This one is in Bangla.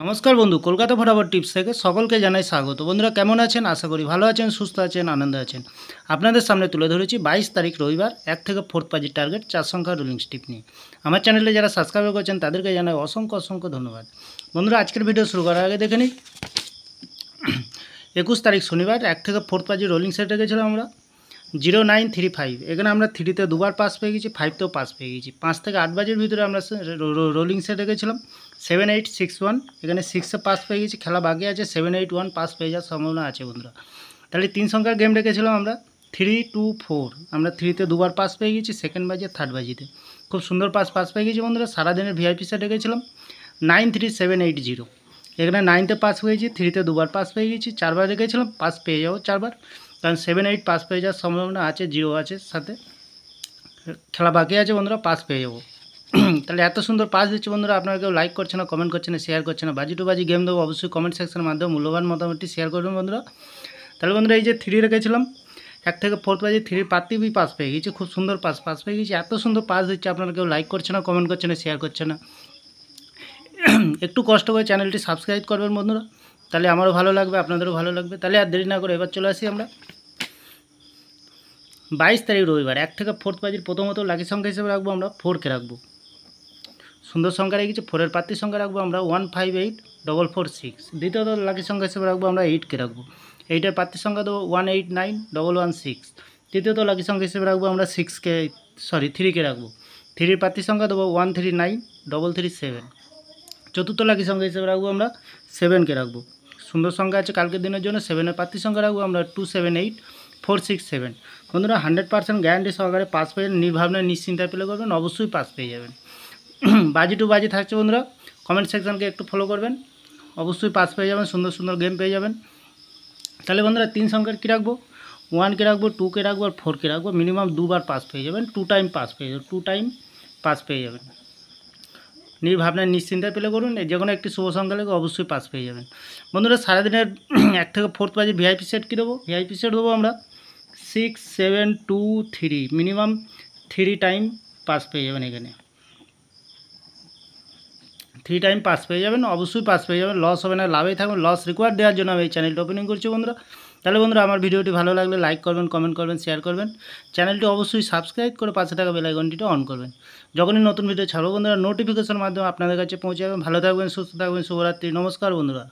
নমস্কার বন্ধু, কলকাতা ফটাফট টিপস থেকে সকলকে জানাই স্বাগত। বন্ধুরা কেমন আছেন? আশা করি ভালো আছেন, সুস্থ আছেন, আনন্দে আছেন। আপনাদের সামনে তুলে ধরেছি 22 তারিখ রবিবার 1 থেকে 4 বাজির টার্গেট 4 সংখ্যা রুলিং স্টিপ নিয়ে। আমার চ্যানেলে যারা সাবস্ক্রাইব করেছেন তাদেরকে জানাই অসংখ্য অসংখ্য ধন্যবাদ। বন্ধুরা আজকের ভিডিও শুরু করার আগে দেখে নিই 21 তারিখ শনিবার 1 থেকে 4 বাজির রোলিং সেট রেখেছিলাম আমরা 0935। এখানে আমরা 3তে দুবার পাস পেয়ে গেছি, 5তেও পাস পেয়ে গেছি। 5 থেকে 8 বাজির ভিতরে আমরা রোলিং সেট রেখেছিলাম 7861। এখানে 6এ পাস পেয়ে গেছি, খেলা বাকি আছে। 781 পাস পেয়ে যাওয়ার সম্ভাবনা আছে বন্ধুরা। তাহলে 3 সংখ্যার গেম রেখেছিলাম আমরা 324। আমরা 3তে দুবার পাস পেয়ে গেছি, সেকেন্ড বাজি আর থার্ড বাজিতে খুব সুন্দর পাস পেয়ে গেছি বন্ধুরা। সারাদিনের ভিআইপি সেট রেখেছিলাম 93780। এখানে 9তে পাস পেয়েছি, 3তে দুবার পাস পেয়ে গেছি, 4বার রেখেছিলাম, পাস পেয়ে যাবো 4বার, কারণ 7-8 পাস পেয়ে যাওয়ার সম্ভাবনা আছে, 0 আছে সাথে, খেলা বাকি আছে বন্ধুরা, পাস পেয়ে যাবো। তাহলে এত সুন্দর পাস দিচ্ছে বন্ধুরা, আপনারা কেউ লাইক করছে না, কমেন্ট করছে না, শেয়ার করছে না। বাজি টু বাজি গেম দেবো, অবশ্যই কমেন্ট সেকশনের মাধ্যমে মূল্যবান মতামতটি শেয়ার করবেন বন্ধুরা। তাহলে বন্ধুরা এই যে 3 রেখেছিলাম 1 থেকে 4 বাজি 3 পাত্তিবি পাস পেয়ে গেছি, খুব সুন্দর পাস পেয়ে গেছি। এত সুন্দর পাস দিচ্ছে, আপনারা কেউ লাইক করছে না, কমেন্ট করছে না, শেয়ার করছে না। একটু কষ্ট করে চ্যানেলটি সাবস্ক্রাইব করবেন বন্ধুরা, তাহলে আমারও ভালো লাগবে, আপনাদেরও ভালো লাগবে। তাহলে আর দেরি না করে এবার চলে আসি আমরা 22 তারিখ রবিবার 1 থেকে 4 বাজির প্রথমত লাকি সংখ্যা হিসেবে রাখবো আমরা 4কে রাখবো। সুন্দর সংখ্যা রেখেছি, 4-এর প্রার্থী সংখ্যা রাখবো আমরা 158446। দ্বিতীয়ত লাকি সংখ্যা হিসেবে রাখবো আমরা 8কে রাখবো। 8-এর প্রার্থী সংখ্যা দেবো 189116। তৃতীয়ত লাকি সংখ্যা হিসেবে রাখবো আমরা 3কে রাখবো। 3-এর প্রার্থী সংখ্যা দেবো 139337। চতুর্থ লাকি সংখ্যা হিসেবে রাখবো আমরা 7কে রাখবো। সুন্দর সংখ্যা আছে কালকের দিনের জন্য। 7-এর প্রার্থী সংখ্যা রাখবো আমরা 278467। বন্ধুরা 100% গ্যারান্টি সহকারে পাস পেয়ে নির্ভাবনায় নিশ্চিন্তায় প্লে করবেন, অবশ্যই পাস পেয়ে যাবেন। বাজি টু বাজি থাকছে বন্ধুরা, কমেন্ট সেকশনকে একটু ফলো করবেন, অবশ্যই পাস পেয়ে যাবেন, সুন্দর সুন্দর গেম পেয়ে যাবেন। তাহলে বন্ধুরা 3 সংখ্যার কী রাখবো, 1কে রাখবো, 2কে রাখবো আর 4কে রাখবো। মিনিমাম 2বার পাস পেয়ে যাবেন, 2 টাইম পাস পেয়ে যাবেন, 2 টাইম পাস পেয়ে যাবেন। নির্ভাবনায় নিশ্চিন্তায় প্লে করুন, যে কোনো একটি শুভ সংখ্যা লেগে অবশ্যই পাস পেয়ে যাবেন। বন্ধুরা সারাদিনের 1 থেকে 4 বাজি ভিআইপি সেট কী দেবো, ভিআইপি সেট দেবো আমরা 6723। মিনিমাম 3 টাইম পাস পেয়ে যাবেন, এখানে 3 টাইম পাস পেয়ে যাবেন, অবশ্যই পাস পেয়ে যাবেন। লস হবে না, লাভেই থাকবেন। লস রিকোয়ার্ড দেওয়ার জন্য আমি এই চ্যানেলটি ওপেনিং করছি বন্ধুরা। তাহলে বন্ধুরা আমার ভিডিওটি ভালো লাগলে লাইক করবেন, কমেন্ট করবেন, শেয়ার করবেন। চ্যানেলটি অবশ্যই সাবস্ক্রাইব করে পাশে থাকা বেল আইকনটিটা অন করবেন। যখনই নতুন ভিডিও ছাড়বো বন্ধুরা নোটিফিকেশনের মাধ্যমে আপনাদের কাছে পৌঁছে যাবেন। ভালো থাকবেন, সুস্থ থাকবেন, শুভরাত্রি, নমস্কার বন্ধুরা।